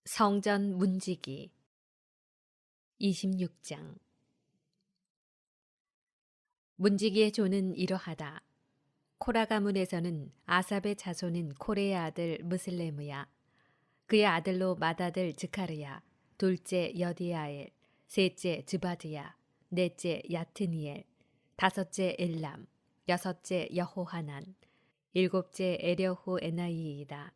성전 문지기 26장. 문지기의 조는 이러하다. 코라 가문에서는 아삽의 자손인 코레의 아들 무슬레무야, 그의 아들로 맏아들 즈카르야, 둘째 여디야엘, 셋째 즈바드야, 넷째 야트니엘, 다섯째 엘람, 여섯째 여호하난, 일곱째 에려후 에나이이다.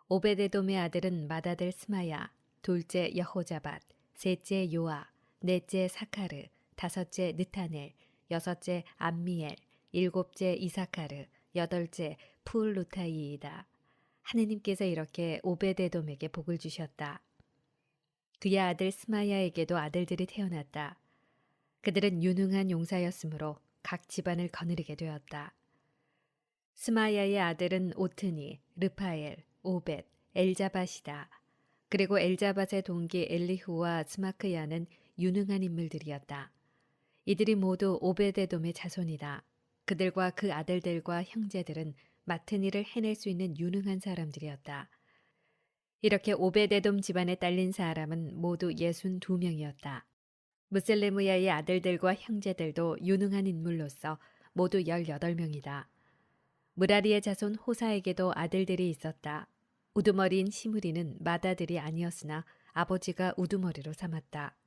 오베데돔의 아들은 맏아들 스마야, 둘째 여호자밧, 셋째 요아, 넷째 사카르, 다섯째 느타넬, 여섯째 암미엘, 일곱째 이사카르, 여덟째 푸울루타이이다. 하느님께서 이렇게 오베데돔에게 복을 주셨다. 그의 아들 스마야에게도 아들들이 태어났다. 그들은 유능한 용사였으므로 각 집안을 거느리게 되었다. 스마야의 아들은 오트니, 르파엘, 오벳, 엘자밧이다. 그리고 엘자밧의 동기 엘리후와 스마크야는 유능한 인물들이었다. 이들이 모두 오베데돔의 자손이다. 그들과 그 아들들과 형제들은 맡은 일을 해낼 수 있는 유능한 사람들이었다. 이렇게 오베데돔 집안에 딸린 사람은 모두 62명이었다. 무셀레무야의 아들들과 형제들도 유능한 인물로서 모두 18명이다. 무라리의 자손 호사에게도 아들들이 있었다. 우두머리인 시므리는 맏아들이 아니었으나 아버지가 우두머리로 삼았다.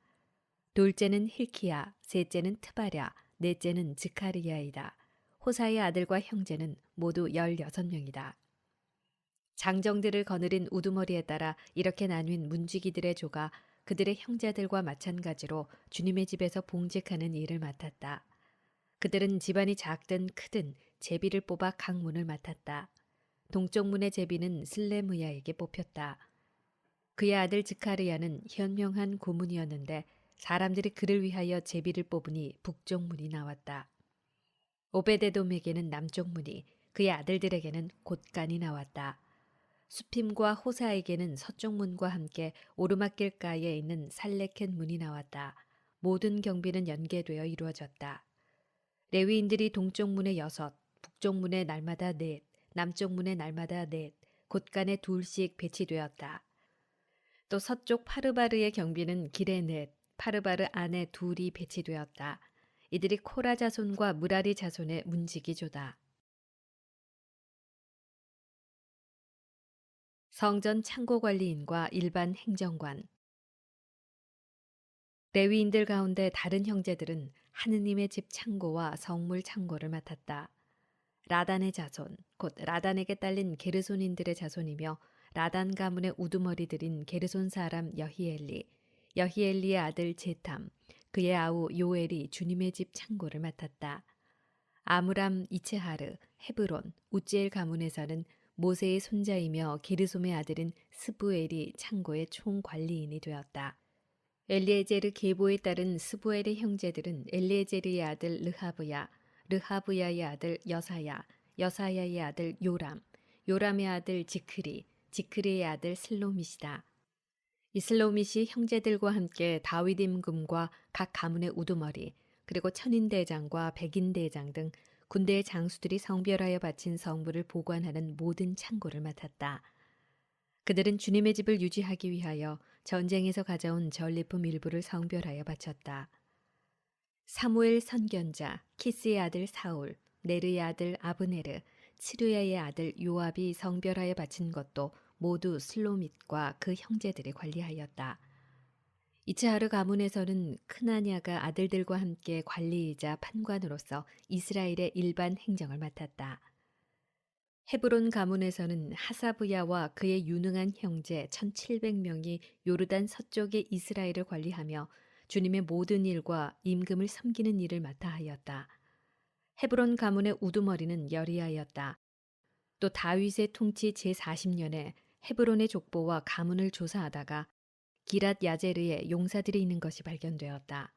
둘째는 힐키야, 셋째는 트바랴, 넷째는 즈카리야이다. 호사의 아들과 형제는 모두 16명이다. 장정들을 거느린 우두머리에 따라 이렇게 나뉜 문지기들의 조가 그들의 형제들과 마찬가지로 주님의 집에서 봉직하는 일을 맡았다. 그들은 집안이 작든 크든 제비를 뽑아 각 문을 맡았다. 동쪽 문의 제비는 슬레무야에게 뽑혔다. 그의 아들 즈카르야는 현명한 고문이었는데 사람들이 그를 위하여 제비를 뽑으니 북쪽 문이 나왔다. 오베데돔에게는 남쪽 문이, 그의 아들들에게는 곳간이 나왔다. 수핌과 호사에게는 서쪽 문과 함께 오르막길가에 있는 살레켄 문이 나왔다. 모든 경비는 연계되어 이루어졌다. 레위인들이 동쪽 문에 6, 북쪽 문에 날마다 4, 남쪽 문에 날마다 4, 곳간에 둘씩 배치되었다. 또 서쪽 파르바르의 경비는 길에 4, 파르바르 안에 2이 배치되었다. 이들이 코라 자손과 무라리 자손의 문지기조다. 성전 창고관리인과 일반 행정관. 레위인들 가운데 다른 형제들은 하느님의 집 창고와 성물 창고를 맡았다. 라단의 자손, 곧 라단에게 딸린 게르손인들의 자손이며 라단 가문의 우두머리들인 게르손 사람 여히엘리, 여히엘리의 아들 제탐, 그의 아우 요엘이 주님의 집 창고를 맡았다. 아므람, 이체하르, 헤브론, 우찌엘 가문에서는 모세의 손자이며 게르솜의 아들인 스부엘이 창고의 총관리인이 되었다. 엘리에제르 계보에 따른 스부엘의 형제들은 엘리에제르의 아들 르하브야, 르하브야의 아들 여사야, 여사야의 아들 요람, 요람의 아들 지크리, 지크리의 아들 슬로밋이다. 이 슬로밋이 형제들과 함께 다윗 임금과 각 가문의 우두머리, 그리고 천인대장과 백인대장 등 군대의 장수들이 성별하여 바친 성물을 보관하는 모든 창고를 맡았다. 그들은 주님의 집을 유지하기 위하여 전쟁에서 가져온 전리품 일부를 성별하여 바쳤다. 사무엘 선견자, 키스의 아들 사울, 네르의 아들 아브네르, 치루야의 아들 요압이 성별하여 바친 것도 모두 슬로밋과 그 형제들이 관리하였다. 이츠하르 가문에서는 크나냐가 아들들과 함께 관리이자 판관으로서 이스라엘의 일반 행정을 맡았다. 헤브론 가문에서는 하사브야와 그의 유능한 형제 1700명이 요르단 서쪽의 이스라엘을 관리하며 주님의 모든 일과 임금을 섬기는 일을 맡아 하였다. 헤브론 가문의 우두머리는 여리야였다. 또 다윗의 통치 제40년에 헤브론의 족보와 가문을 조사하다가 기랏 야제르에 용사들이 있는 것이 발견되었다.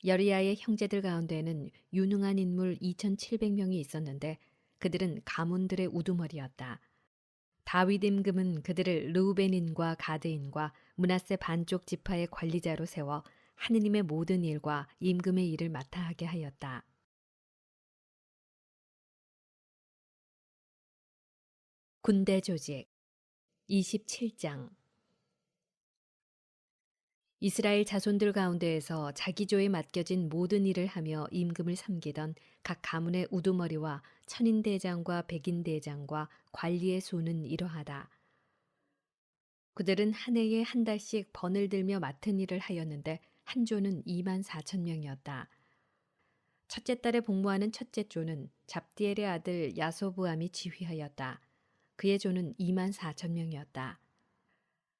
여리야의 형제들 가운데는 유능한 인물 2700명이 있었는데 그들은 가문들의 우두머리였다. 다윗 임금은 그들을 르우벤인과 가드인과 므낫세 반쪽 지파의 관리자로 세워 하느님의 모든 일과 임금의 일을 맡아 하게 하였다. 군대 조직 27장. 이스라엘 자손들 가운데에서 자기 조에 맡겨진 모든 일을 하며 임금을 섬기던 각 가문의 우두머리와 천인대장과 백인대장과 관리의 수는 이러하다. 그들은 한 해에 한 달씩 번을 들며 맡은 일을 하였는데 한 조는 2만 4천 명이었다. 첫째 달에 복무하는 첫째 조는 잡디엘의 아들 야소부암이 지휘하였다. 그의 조는 2만 4천 명이었다.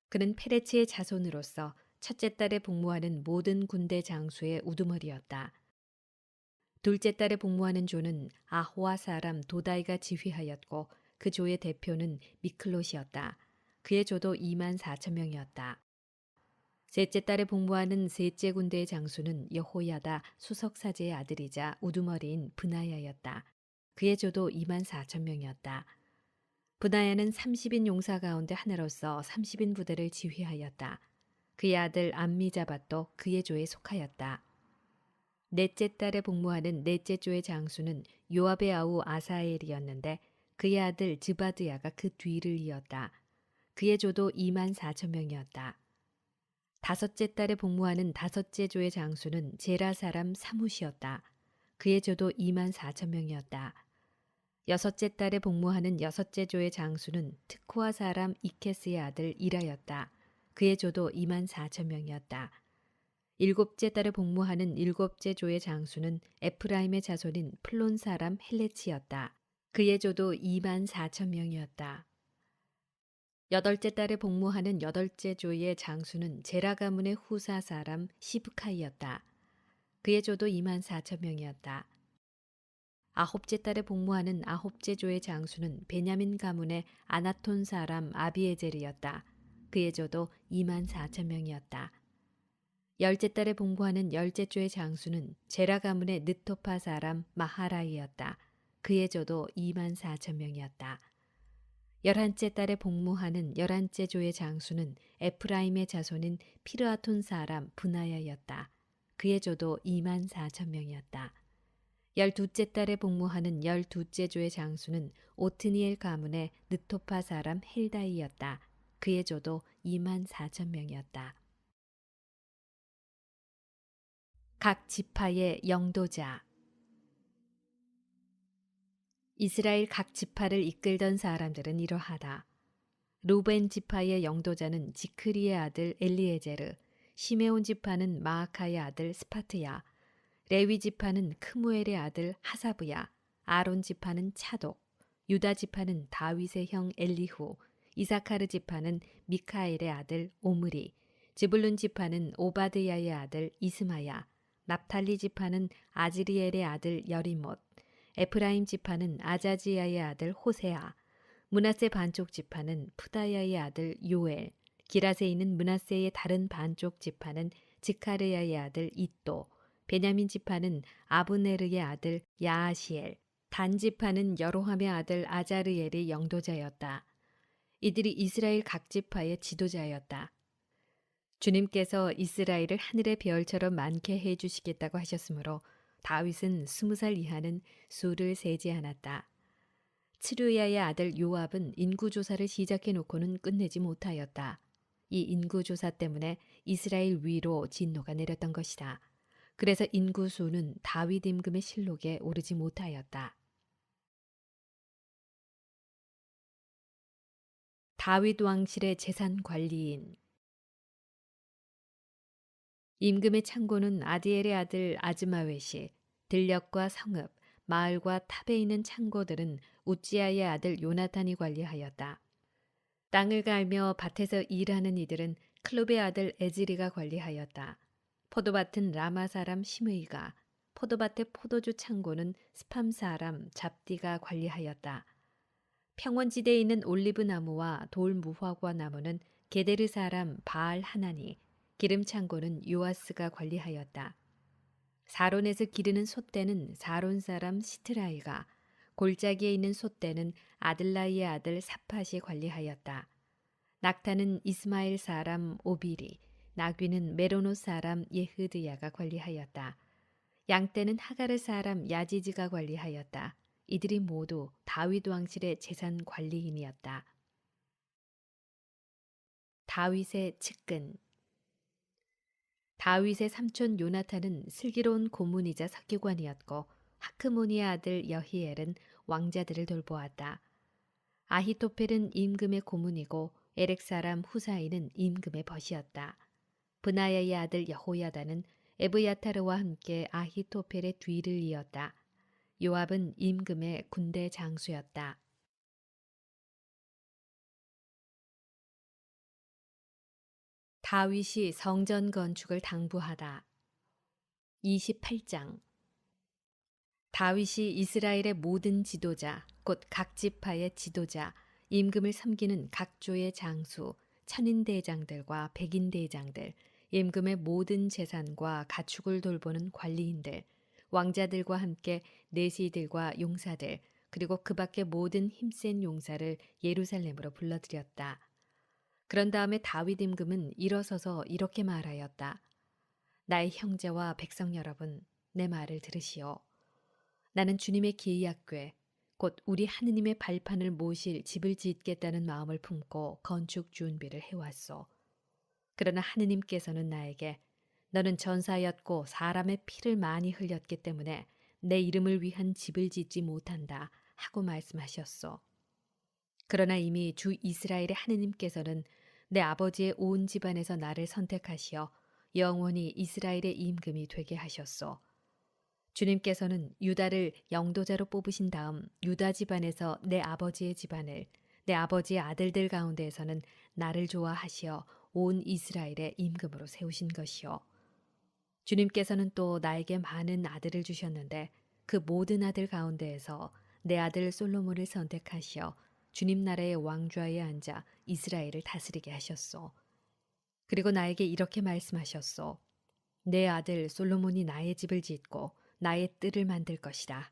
그는 페레치의 자손으로서 첫째 달에 복무하는 모든 군대 장수의 우두머리였다. 둘째 달에 복무하는 조는 아호와 사람 도다이가 지휘하였고 그 조의 대표는 미클롯이었다. 그의 조도 2만 4천 명이었다. 셋째 달에 복무하는 셋째 군대의 장수는 여호야다 수석사제의 아들이자 우두머리인 브나야였다. 그의 조도 2만 4천 명이었다. 브나야는 30인 용사 가운데 하나로서 30인 부대를 지휘하였다. 그의 아들 암미자밧도 그의 조에 속하였다. 넷째 달에 복무하는 넷째 조의 장수는 요압의 아우 아사엘이었는데 그의 아들 즈바드야가 그 뒤를 이었다. 그의 조도 2만 4천 명이었다. 다섯째 달에 복무하는 다섯째 조의 장수는 제라 사람 사무시였다. 그의 조도 2만 4천 명이었다. 여섯째 달에 복무하는 여섯째 조의 장수는 트코아 사람 이케스의 아들 이라였다. 그의 조도 2만 4천 명이었다. 일곱째 달에 복무하는 일곱째 조의 장수는 에프라임의 자손인 플론 사람 헬레치였다. 그의 조도 2만 4천 명이었다. 여덟째 달에 복무하는 여덟째 조의 장수는 제라 가문의 후사 사람 시브카이였다. 그의 조도 2만 4천 명이었다. 아홉째 달에 복무하는 아홉째 조의 장수는 베냐민 가문의 아나톤 사람 아비에젤이었다. 그의 조도 2만 4천 명이었다. 열째 달에 복무하는 열째 조의 장수는 제라 가문의 느토파 사람 마하라이였다. 그의 조도 2만 4천 명이었다. 열한째 달에 복무하는 열한째 조의 장수는 에프라임의 자손인 피르아톤 사람 브나야였다. 그의 조도 2만 4천 명이었다. 열두째 달에 복무하는 열두째 조의 장수는 오트니엘 가문의 느토파 사람 헬다이였다. 그의 조도 2만 4천 명이었다. 각 지파의 영도자. 이스라엘 각 지파를 이끌던 사람들은 이러하다. 루벤 지파의 영도자는 지크리의 아들 엘리에제르, 시메온 지파는 마아카의 아들 스파트야, 레위 지파는 크무엘의 아들 하사브야, 아론 지파는 차독, 유다 지파는 다윗의 형 엘리후, 이사카르 지파는 미카엘의 아들 오므리, 지불룬 지파는 오바드야의 아들 이스마야, 납탈리 지파는 아즈리엘의 아들 여리못, 에프라임 지파는 아자지야의 아들 호세아, 므낫세 반쪽 지파는 푸다야의 아들 요엘, 기라세 있는 므낫세의 다른 반쪽 지파는 지카르야의 아들 이또, 베냐민 지파는 아브네르의 아들 야아시엘, 단 지파는 여로함의 아들 아자르엘이 영도자였다. 이들이 이스라엘 각 지파의 지도자였다. 주님께서 이스라엘을 하늘의 별처럼 많게 해 주시겠다고 하셨으므로 다윗은 20살 이하는 수를 세지 않았다. 츠루야의 아들 요압은 인구조사를 시작해 놓고는 끝내지 못하였다. 이 인구조사 때문에 이스라엘 위로 진노가 내렸던 것이다. 그래서 인구수는 다윗 임금의 실록에 오르지 못하였다. 다윗 왕실의 재산 관리인. 임금의 창고는 아디엘의 아들 아즈마웨시, 들녘과 성읍, 마을과 탑에 있는 창고들은 우찌아의 아들 요나탄이 관리하였다. 땅을 갈며 밭에서 일하는 이들은 클롭의 아들 에즈리가 관리하였다. 포도밭은 라마 사람 시므이가, 포도밭의 포도주 창고는 스팜 사람 잡디가 관리하였다. 평원지대에 있는 올리브 나무와 돌 무화과 나무는 게데르 사람 바알 하나니, 기름 창고는 요아스가 관리하였다. 사론에서 기르는 솥대는 사론 사람 시트라이가, 골짜기에 있는 솥대는 아들라이의 아들 사팟이 관리하였다. 낙타는 이스마엘 사람 오비리, 나귀는 메로노 사람 예흐드야가 관리하였다. 양떼는 하가르 사람 야지즈가 관리하였다. 이들이 모두 다윗 왕실의 재산 관리인이었다. 다윗의 측근. 다윗의 삼촌 요나탄은 슬기로운 고문이자 서기관이었고 하크모니의 아들 여히엘은 왕자들을 돌보았다. 아히토펠은 임금의 고문이고 에렉 사람 후사이는 임금의 벗이었다. 브나야의 아들 여호야다는 에브야타르와 함께 아히토펠의 뒤를 이었다. 요압은 임금의 군대 장수였다. 다윗이 성전 건축을 당부하다. 28장. 다윗이 이스라엘의 모든 지도자, 곧 각 지파의 지도자, 임금을 섬기는 각조의 장수, 천인 대장들과 백인 대장들, 임금의 모든 재산과 가축을 돌보는 관리인들, 왕자들과 함께 내시들과 용사들, 그리고 그 밖의 모든 힘센 용사를 예루살렘으로 불러들였다. 그런 다음에 다윗 임금은 일어서서 이렇게 말하였다. 나의 형제와 백성 여러분, 내 말을 들으시오. 나는 주님의 기약궤, 곧 우리 하느님의 발판을 모실 집을 짓겠다는 마음을 품고 건축 준비를 해왔소. 그러나 하느님께서는 나에게 너는 전사였고 사람의 피를 많이 흘렸기 때문에 내 이름을 위한 집을 짓지 못한다 하고 말씀하셨소. 그러나 이미 주 이스라엘의 하느님께서는 내 아버지의 온 집안에서 나를 선택하시어 영원히 이스라엘의 임금이 되게 하셨소. 주님께서는 유다를 영도자로 뽑으신 다음 유다 집안에서 내 아버지의 집안을, 내 아버지의 아들들 가운데에서는 나를 좋아하시어 온 이스라엘의 임금으로 세우신 것이요. 주님께서는 또 나에게 많은 아들을 주셨는데 그 모든 아들 가운데에서 내 아들 솔로몬을 선택하시어 주님 나라의 왕좌에 앉아 이스라엘을 다스리게 하셨소. 그리고 나에게 이렇게 말씀하셨소. 내 아들 솔로몬이 나의 집을 짓고 나의 뜰을 만들 것이다.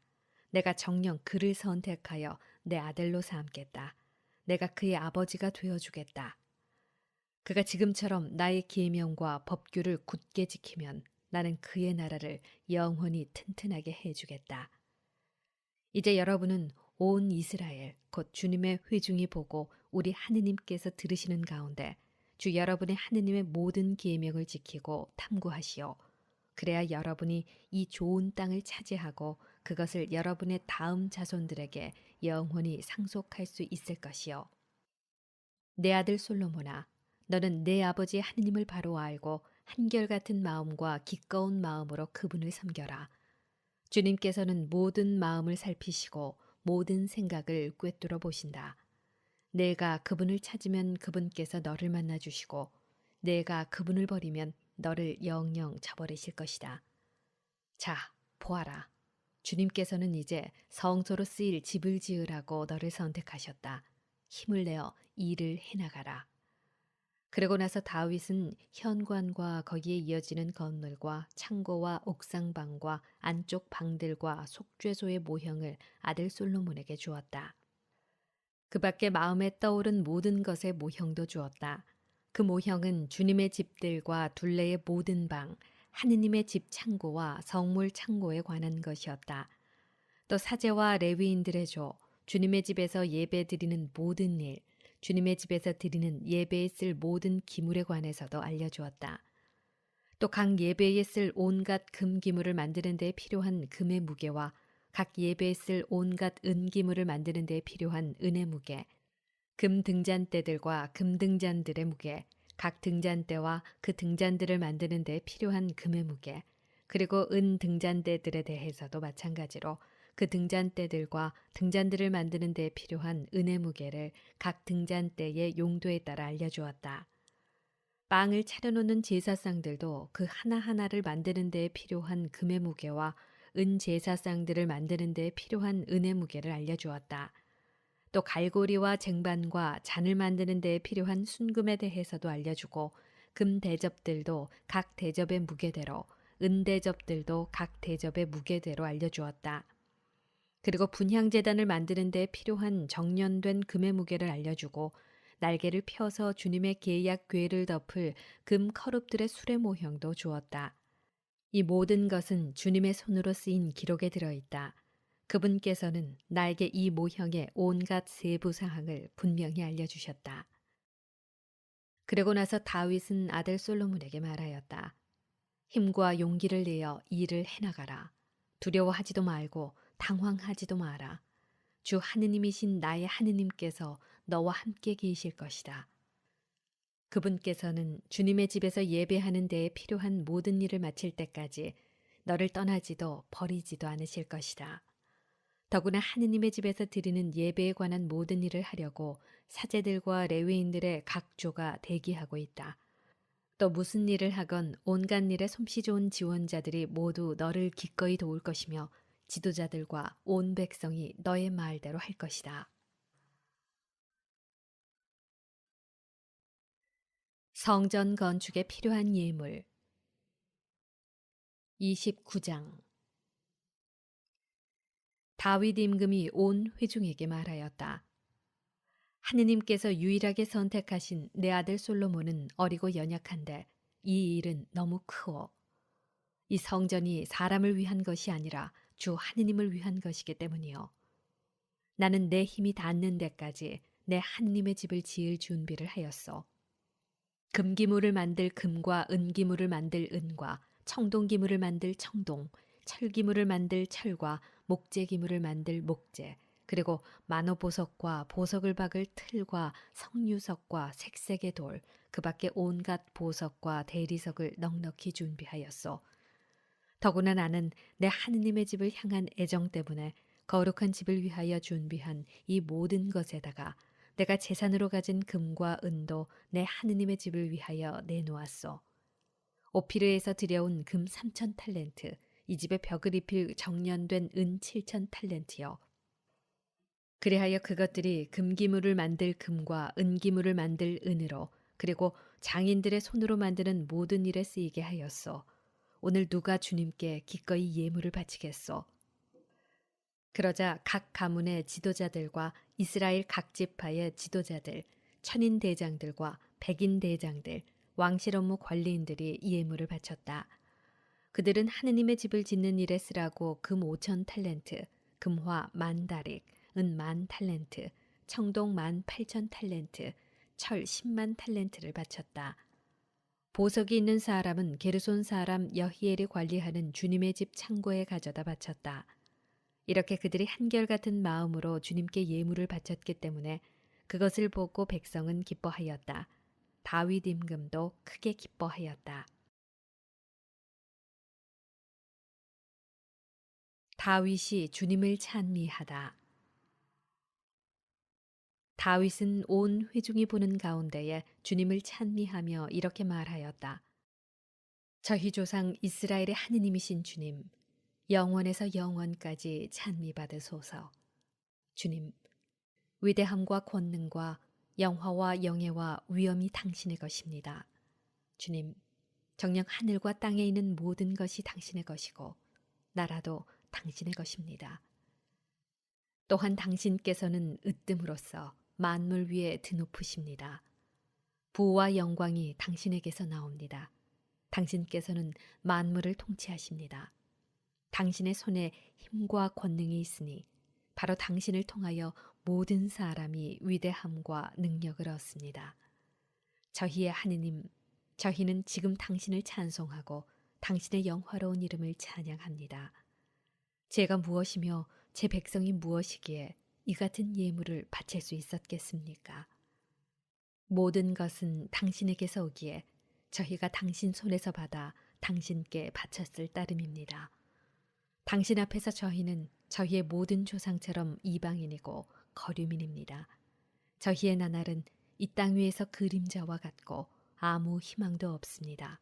내가 정녕 그를 선택하여 내 아들로 삼겠다. 내가 그의 아버지가 되어주겠다. 그가 지금처럼 나의 계명과 법규를 굳게 지키면 나는 그의 나라를 영원히 튼튼하게 해주겠다. 이제 여러분은 온 이스라엘 곧 주님의 회중이 보고 우리 하느님께서 들으시는 가운데 주 여러분의 하느님의 모든 계명을 지키고 탐구하시오. 그래야 여러분이 이 좋은 땅을 차지하고 그것을 여러분의 다음 자손들에게 영원히 상속할 수 있을 것이요. 내 아들 솔로몬아, 너는 내 아버지 하느님을 바로 알고 한결같은 마음과 기꺼운 마음으로 그분을 섬겨라. 주님께서는 모든 마음을 살피시고 모든 생각을 꿰뚫어 보신다. 내가 그분을 찾으면 그분께서 너를 만나 주시고 내가 그분을 버리면 너를 영영 저버리실 것이다. 자, 보아라. 주님께서는 이제 성소로 쓰일 집을 지으라고 너를 선택하셨다. 힘을 내어 일을 해나가라. 그러고 나서 다윗은 현관과 거기에 이어지는 건물과 창고와 옥상방과 안쪽 방들과 속죄소의 모형을 아들 솔로몬에게 주었다. 그 밖에 마음에 떠오른 모든 것의 모형도 주었다. 그 모형은 주님의 집들과 둘레의 모든 방, 하느님의 집 창고와 성물 창고에 관한 것이었다. 또 사제와 레위인들의 조, 주님의 집에서 예배 드리는 모든 일, 주님의 집에서 드리는 예배에 쓸 모든 기물에 관해서도 알려주었다. 또 각 예배에 쓸 온갖 금 기물을 만드는 데 필요한 금의 무게와 각 예배에 쓸 온갖 은 기물을 만드는 데 필요한 은의 무게, 금 등잔대들과 금 등잔들의 무게, 각 등잔대와 그 등잔들을 만드는 데 필요한 금의 무게, 그리고 은 등잔대들에 대해서도 마찬가지로 그 등잔대들과 등잔들을 만드는 데 필요한 은의 무게를 각 등잔대의 용도에 따라 알려주었다. 빵을 차려놓는 제사상들도 그 하나하나를 만드는 데 필요한 금의 무게와 은 제사상들을 만드는 데 필요한 은의 무게를 알려주었다. 또 갈고리와 쟁반과 잔을 만드는 데 필요한 순금에 대해서도 알려주고 금 대접들도 각 대접의 무게대로 은 대접들도 각 대접의 무게대로 알려주었다. 그리고 분향제단을 만드는 데 필요한 정련된 금의 무게를 알려주고 날개를 펴서 주님의 계약 궤를 덮을 금 커룹들의 수레 모형도 주었다. 이 모든 것은 주님의 손으로 쓰인 기록에 들어있다. 그분께서는 나에게 이 모형의 온갖 세부 사항을 분명히 알려주셨다. 그러고 나서 다윗은 아들 솔로몬에게 말하였다. 힘과 용기를 내어 일을 해나가라. 두려워하지도 말고 당황하지도 마라. 주 하느님이신 나의 하느님께서 너와 함께 계실 것이다. 그분께서는 주님의 집에서 예배하는 데에 필요한 모든 일을 마칠 때까지 너를 떠나지도 버리지도 않으실 것이다. 더구나 하느님의 집에서 드리는 예배에 관한 모든 일을 하려고 사제들과 레위인들의 각조가 대기하고 있다. 또 무슨 일을 하건 온갖 일에 솜씨 좋은 지원자들이 모두 너를 기꺼이 도울 것이며 지도자들과 온 백성이 너의 말대로 할 것이다. 성전 건축에 필요한 예물 29장 다윗 임금이 온 회중에게 말하였다. 하느님께서 유일하게 선택하신 내 아들 솔로몬은 어리고 연약한데 이 일은 너무 크오. 이 성전이 사람을 위한 것이 아니라 주 하느님을 위한 것이기 때문이요. 나는 내 힘이 닿는 데까지 내 하느님의 집을 지을 준비를 하였소. 금기물을 만들 금과 은기물을 만들 은과 청동기물을 만들 청동, 철기물을 만들 철과 목재기물을 만들 목재, 그리고 만호보석과 보석을 박을 틀과 석류석과 색색의 돌, 그 밖에 온갖 보석과 대리석을 넉넉히 준비하였소. 더구나 나는 내 하느님의 집을 향한 애정 때문에 거룩한 집을 위하여 준비한 이 모든 것에다가 내가 재산으로 가진 금과 은도 내 하느님의 집을 위하여 내놓았소. 오피르에서 들여온 금 3천 탈렌트, 이 집의 벽을 입힐 정련된 은 7천 탈렌트요. 그리하여 그것들이 금기물을 만들 금과 은기물을 만들 은으로 그리고 장인들의 손으로 만드는 모든 일에 쓰이게 하였소. 오늘 누가 주님께 기꺼이 예물을 바치겠소? 그러자 각 가문의 지도자들과 이스라엘 각 지파의 지도자들, 천인 대장들과 백인 대장들, 왕실 업무 관리인들이 예물을 바쳤다. 그들은 하느님의 집을 짓는 일에 쓰라고 금 5천 탈렌트, 금화 10,000다릭, 은 10,000탈렌트, 청동 18,000탈렌트, 철 10만 탈렌트를 바쳤다. 보석이 있는 사람은 게르손 사람 여히엘이 관리하는 주님의 집 창고에 가져다 바쳤다. 이렇게 그들이 한결같은 마음으로 주님께 예물을 바쳤기 때문에 그것을 보고 백성은 기뻐하였다. 다윗 임금도 크게 기뻐하였다. 다윗이 주님을 찬미하다. 다윗은 온 회중이 보는 가운데에 주님을 찬미하며 이렇게 말하였다. 저희 조상 이스라엘의 하느님이신 주님, 영원에서 영원까지 찬미받으소서. 주님, 위대함과 권능과 영화와 영예와 위엄이 당신의 것입니다. 주님, 정녕 하늘과 땅에 있는 모든 것이 당신의 것이고 나라도 당신의 것입니다. 또한 당신께서는 으뜸으로써 만물 위에 드높으십니다. 부와 영광이 당신에게서 나옵니다. 당신께서는 만물을 통치하십니다. 당신의 손에 힘과 권능이 있으니 바로 당신을 통하여 모든 사람이 위대함과 능력을 얻습니다. 저희의 하느님, 저희는 지금 당신을 찬송하고 당신의 영화로운 이름을 찬양합니다. 제가 무엇이며 제 백성이 무엇이기에 이 같은 예물을 바칠 수 있었겠습니까? 모든 것은 당신에게서 오기에 저희가 당신 손에서 받아 당신께 바쳤을 따름입니다. 당신 앞에서 저희는 저희의 모든 조상처럼 이방인이고 거류민입니다. 저희의 나날은 이 땅 위에서 그림자와 같고 아무 희망도 없습니다.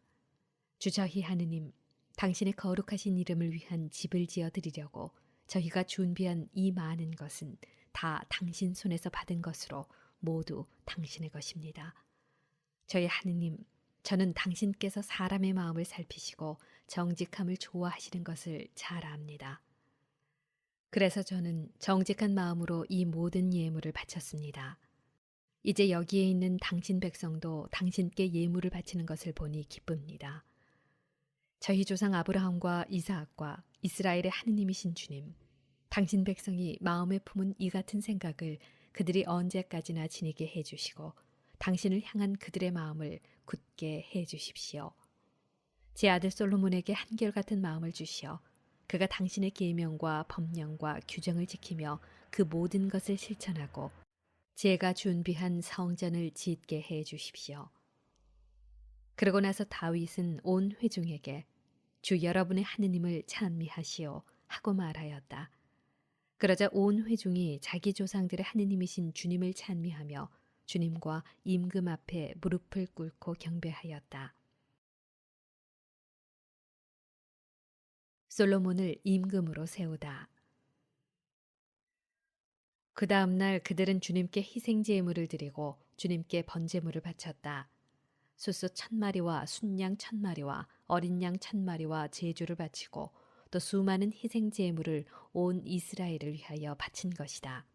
주 저희 하느님, 당신의 거룩하신 이름을 위한 집을 지어 드리려고 저희가 준비한 이 많은 것은 다 당신 손에서 받은 것으로 모두 당신의 것입니다. 저희 하느님, 저는 당신께서 사람의 마음을 살피시고 정직함을 좋아하시는 것을 잘 압니다. 그래서 저는 정직한 마음으로 이 모든 예물을 바쳤습니다. 이제 여기에 있는 당신 백성도 당신께 예물을 바치는 것을 보니 기쁩니다. 저희 조상 아브라함과 이삭과 이스라엘의 하느님이신 주님, 당신 백성이 마음에 품은 이 같은 생각을 그들이 언제까지나 지니게 해주시고 당신을 향한 그들의 마음을 굳게 해주십시오. 제 아들 솔로몬에게 한결같은 마음을 주시어 그가 당신의 계명과 법령과 규정을 지키며 그 모든 것을 실천하고 제가 준비한 성전을 짓게 해 주십시오. 그러고 나서 다윗은 온 회중에게 주 여러분의 하느님을 찬미하시오 하고 말하였다. 그러자 온 회중이 자기 조상들의 하느님이신 주님을 찬미하며 주님과 임금 앞에 무릎을 꿇고 경배하였다. 솔로몬을 임금으로 세우다. 그 다음 날 그들은 주님께 희생 제물을 드리고 주님께 번제물을 바쳤다. 숫소 1,000마리와 순양 1,000마리와 어린 양 1,000마리와 제주를 바치고 또 수많은 희생 제물을 온 이스라엘을 위하여 바친 것이다.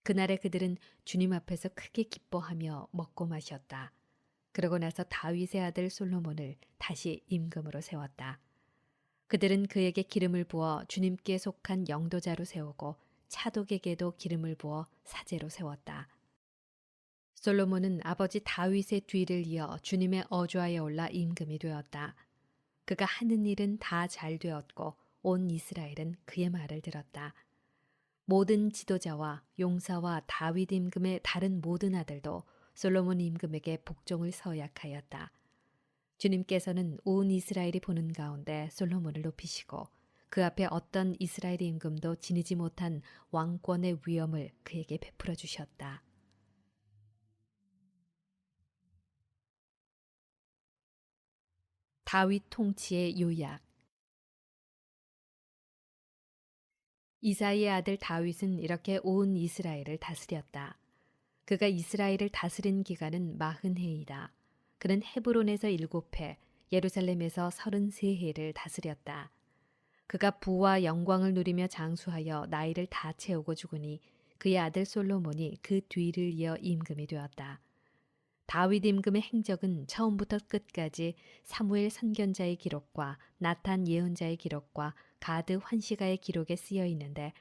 그날에 그들은 주님 앞에서 크게 기뻐하며 먹고 마셨다. 그러고 나서 다윗의 아들 솔로몬을 다시 임금으로 세웠다. 그들은 그에게 기름을 부어 주님께 속한 영도자로 세우고 차독에게도 기름을 부어 사제로 세웠다. 솔로몬은 아버지 다윗의 뒤를 이어 주님의 어좌에 올라 임금이 되었다. 그가 하는 일은 다 잘 되었고 온 이스라엘은 그의 말을 들었다. 모든 지도자와 용사와 다윗 임금의 다른 모든 아들도 솔로몬 임금에게 복종을 서약하였다. 주님께서는 온 이스라엘이 보는 가운데 솔로몬을 높이시고 그 앞에 어떤 이스라엘 임금도 지니지 못한 왕권의 위엄을 그에게 베풀어 주셨다. 다윗 통치의 요약. 이사이의 아들 다윗은 이렇게 온 이스라엘을 다스렸다. 그가 이스라엘을 다스린 기간은 40해이다. 그는 헤브론에서 7해, 예루살렘에서 33해를 다스렸다. 그가 부와 영광을 누리며 장수하여 나이를 다 채우고 죽으니 그의 아들 솔로몬이 그 뒤를 이어 임금이 되었다. 다윗 임금의 행적은 처음부터 끝까지 사무엘 선견자의 기록과 나탄 예언자의 기록과 가드 환시가의 기록에 쓰여 있는데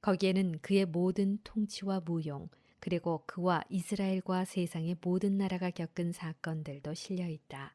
거기에는 그의 모든 통치와 무용 그리고 그와 이스라엘과 세상의 모든 나라가 겪은 사건들도 실려 있다.